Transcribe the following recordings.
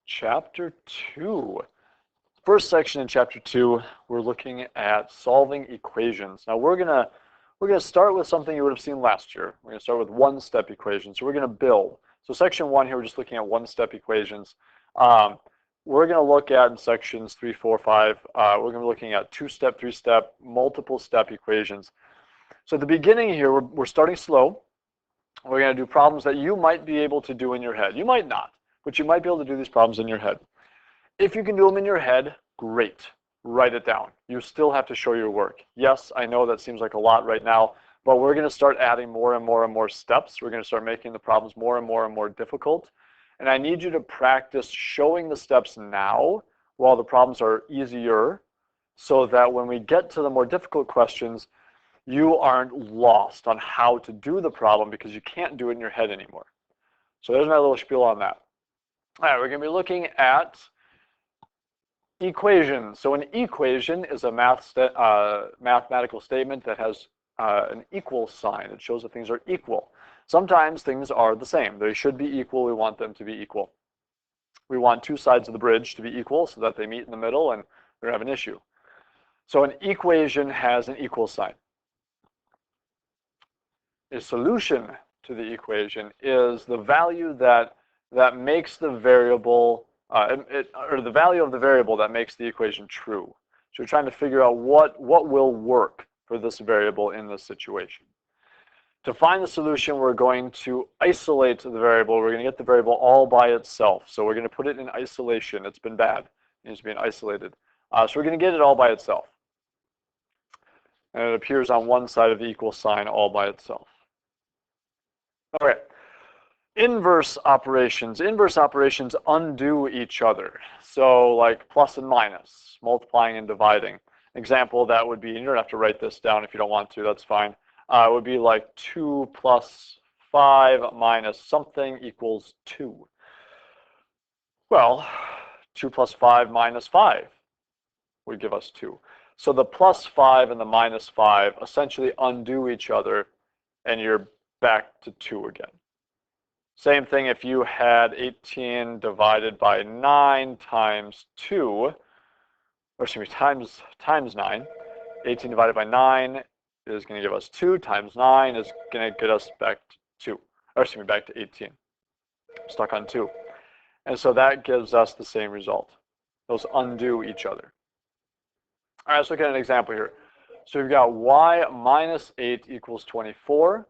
Chapter 2. First section in Chapter 2, we're looking at solving equations. Now we're gonna start with something you would have seen last year. We're gonna start with one-step equations. So we're gonna build. So section 1 here, we're just looking at one-step equations. We're gonna look at in sections 3, 4, 5. We're gonna be looking at two-step, three-step, multiple-step equations. So at the beginning here, we're starting slow. We're gonna do problems that you might be able to do in your head. You might not, but you might be able to do these problems in your head. If you can do them in your head, great. Write it down. You still have to show your work. Yes, I know that seems like a lot right now, but we're going to start adding more and more and more steps. We're going to start making the problems more and more and more difficult. And I need you to practice showing the steps now while the problems are easier, so that when we get to the more difficult questions, you aren't lost on how to do the problem because you can't do it in your head anymore. So there's my little spiel on that. All right, we're going to be looking at equations. So an equation is a mathematical statement that has an equal sign. It shows that things are equal. Sometimes things are the same. They should be equal. We want them to be equal. We want two sides of the bridge to be equal so that they meet in the middle and we don't have an issue. So an equation has an equal sign. A solution to the equation is the value that makes the variable or the value of the variable that makes the equation true. So we're trying to figure out what will work for this variable in this situation. To find the solution, we're going to isolate the variable. We're going to get the variable all by itself. So we're going to put it in isolation. It's been bad. It needs to be isolated. So we're going to get it all by itself. And it appears on one side of the equal sign all by itself. Okay. Inverse operations. Inverse operations undo each other. So like plus and minus, multiplying and dividing. Example that would be, you don't have to write this down if you don't want to, that's fine. It would be like 2 plus 5 minus something equals 2. Well, 2 plus 5 minus 5 would give us 2. So the plus 5 and the minus 5 essentially undo each other, and you're back to 2 again. Same thing if you had 18 divided by 9 times 2, or excuse me, times 9. 18 divided by 9 is going to give us 2, times 9 is going to get us back to 2, or excuse me, back to 18. I'm stuck on 2. And so that gives us the same result. Those undo each other. All right, let's look at an example here. So we've got y minus 8 equals 24.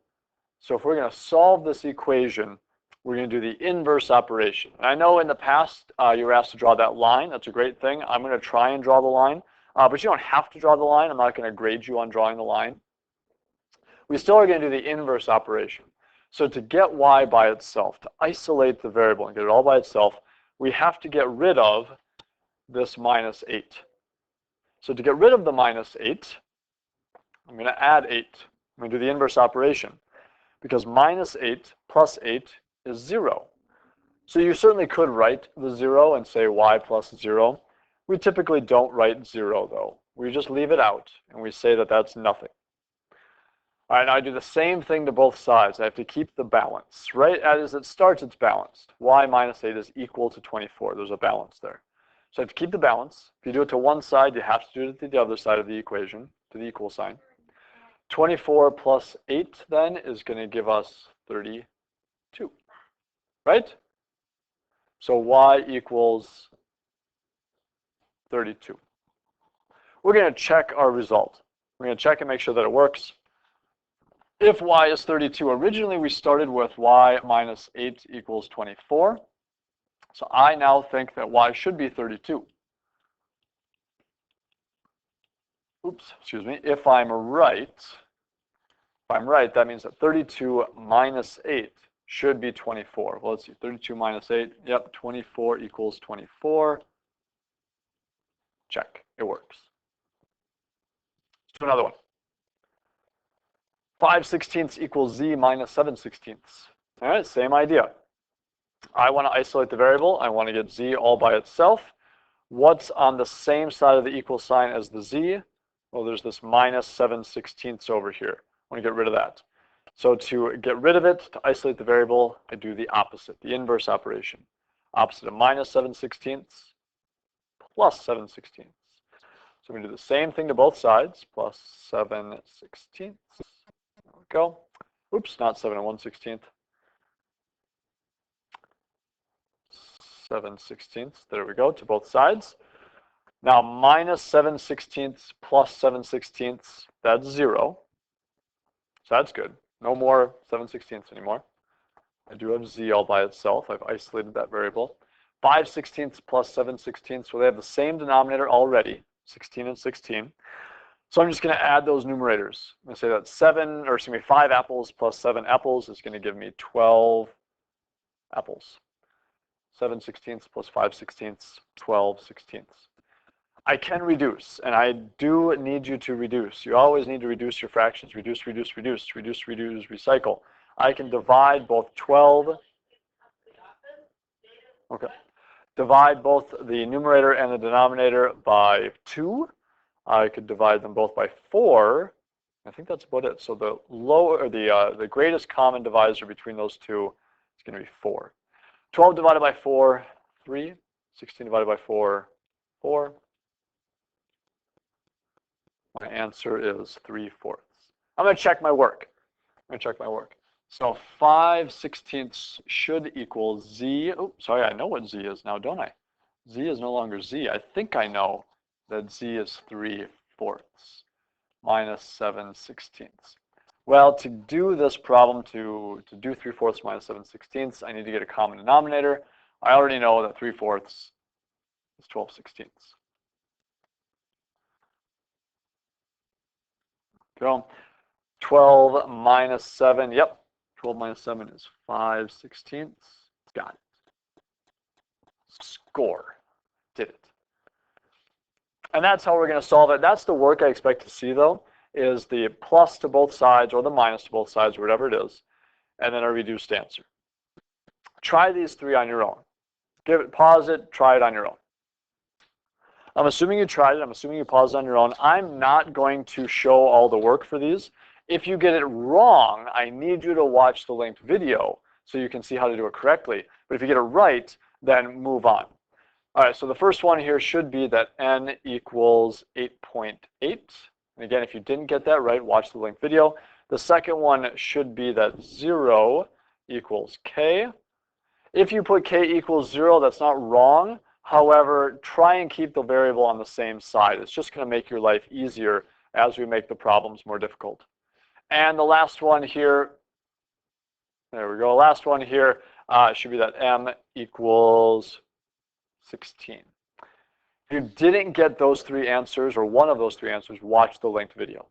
So if we're going to solve this equation, we're going to do the inverse operation. And I know in the past you were asked to draw that line. That's a great thing. I'm going to try and draw the line, but you don't have to draw the line. I'm not going to grade you on drawing the line. We still are going to do the inverse operation. So to get y by itself, to isolate the variable and get it all by itself, we have to get rid of this minus 8. So to get rid of the minus 8, I'm going to add 8. I'm going to do the inverse operation, because minus 8 plus 8 is 0. So you certainly could write the 0 and say y plus 0. We typically don't write 0 though. We just leave it out and we say that that's nothing. All right, now I do the same thing to both sides. I have to keep the balance. Right as it starts, it's balanced. Y minus 8 is equal to 24. There's a balance there. So I have to keep the balance. If you do it to one side, you have to do it to the other side of the equation, to the equal sign. 24 plus 8 then is going to give us 32. Right? So y equals 32. We're going to check our result. We're going to check and make sure that it works. If y is 32, originally we started with y minus 8 equals 24. So I now think that y should be 32. Oops, excuse me. If I'm right, that means that 32 minus 8 should be 24. Well, let's see, 32 minus 8, yep, 24 equals 24. Check, it works. Let's do another one. 5/16 equals z minus 7/16. All right, same idea. I want to isolate the variable. I want to get z all by itself. What's on the same side of the equal sign as the z? Well, there's this minus 7/16 over here. I want to get rid of that. So to get rid of it, to isolate the variable, I do the opposite, the inverse operation. Opposite of minus 7/16 plus 7/16. So we do the same thing to both sides, plus 7/16. There we go. Oops, not 7 1/16. 7/16. There we go, to both sides. Now minus 7/16 plus 7/16, that's 0. So that's good. No more 7/16 anymore. I do have z all by itself. I've isolated that variable. 5/16 plus 7/16, so they have the same denominator already, 16 and 16. So I'm just going to add those numerators. I'm going to say that 5 apples plus 7 apples is going to give me 12 apples. 7/16 plus 5/16, 12/16. I can reduce, and I do need you to reduce. You always need to reduce your fractions. Reduce, reduce, reduce, reduce, reduce, recycle. I can divide both 12. Okay. Divide both the numerator and the denominator by 2. I could divide them both by 4. I think that's about it. So the the greatest common divisor between those two is going to be 4. 12 divided by 4, 3. 16 divided by 4, 4. My answer is 3/4. I'm going to check my work. So 5/16 should equal z. Oh, sorry, I know what z is now, don't I? Z is no longer z. I think I know that z is 3/4 minus 7/16. Well, to do this problem, to do 3/4 minus 7/16, I need to get a common denominator. I already know that 3/4 is 12/16. Go. 12 minus 7, yep. 12 minus 7 is 5/16. Got it. Score. Did it. And that's how we're going to solve it. That's the work I expect to see, though, is the plus to both sides or the minus to both sides, or whatever it is, and then a reduced answer. Try these 3 on your own. Pause it, try it on your own. I'm assuming you tried it. I'm assuming you paused on your own. I'm not going to show all the work for these. If you get it wrong, I need you to watch the linked video so you can see how to do it correctly. But if you get it right, then move on. All right, so the first one here should be that n equals 8.8. And again, if you didn't get that right, watch the linked video. The second one should be that 0 equals k. If you put k equals 0, that's not wrong. However, try and keep the variable on the same side. It's just going to make your life easier as we make the problems more difficult. And the last one here, there we go. Last one here should be that m equals 16. If you didn't get those 3 answers, or one of those 3 answers, watch the linked video.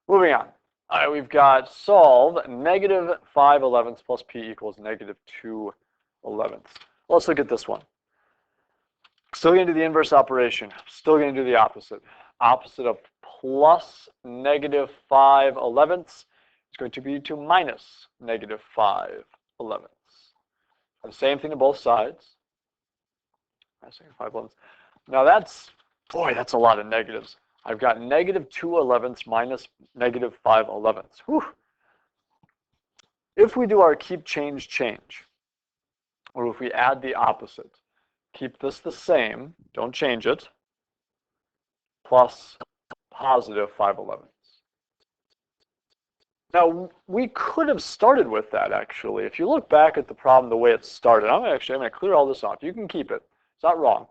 Moving on. All right, we've got solve -5/11 plus p equals -2/11. Let's look at this one. Still going to do the inverse operation. Still going to do the opposite. Opposite of plus -5/11 is going to be to minus -5/11. The same thing to both sides. Now that's, boy, that's a lot of negatives. I've got -2/11 minus -5/11. Whew. If we do our keep, change, change, or if we add the opposite, keep this the same, don't change it, plus +5/11. Now, we could have started with that, actually. If you look back at the problem the way it started, I'm going to clear all this off. You can keep it. It's not wrong.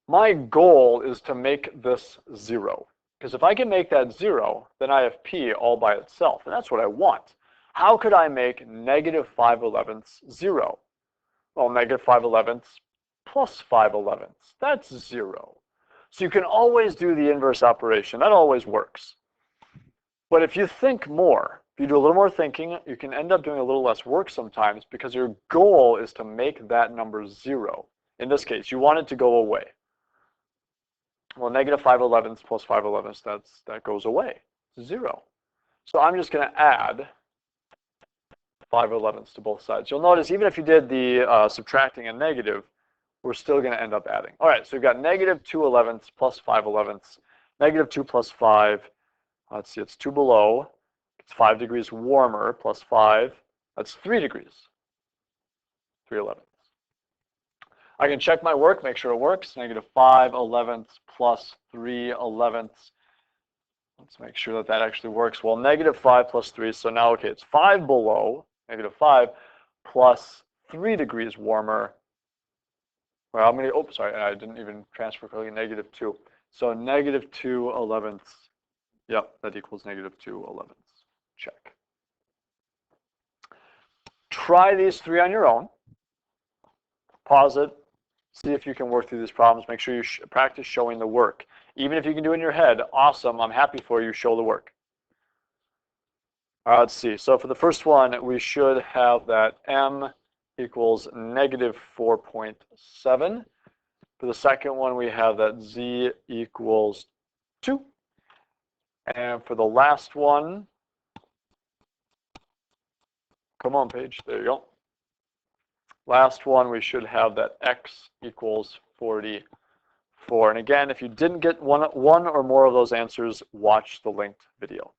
My goal is to make this 0. Because if I can make that 0, then I have p all by itself. And that's what I want. How could I make -5/11 0? Well, -5/11 plus 5/11. That's 0. So you can always do the inverse operation. That always works. But if you think more, if you do a little more thinking, you can end up doing a little less work sometimes because your goal is to make that number 0. In this case, you want it to go away. Well, -5/11 plus 5/11, that goes away. 0. So I'm just going to add 5/11 to both sides. You'll notice even if you did the subtracting and negative, we're still going to end up adding. All right, so we've got -2/11 plus 5/11. -2 plus 5. Let's see, it's 2 below. It's 5 degrees warmer plus 5. That's 3 degrees. 3/11. I can check my work, make sure it works. -5/11 plus 3/11. Let's make sure that that actually works. Well, -5 plus 3, so now, okay, it's 5 below, -5, plus 3 degrees warmer. Well, I'm going to, oh, sorry, I didn't even transfer correctly, -2. So -2/11. Yep, that equals -2/11. Check. Try these 3 on your own. Pause it. See if you can work through these problems. Make sure you practice showing the work. Even if you can do it in your head, awesome. I'm happy for you. Show the work. All right, let's see. So for the first one, we should have that m equals -4.7. For the second one, we have that z equals 2. And for the last one, come on, page. There you go. Last one, we should have that x equals 44. And again, if you didn't get one or more of those answers, watch the linked video.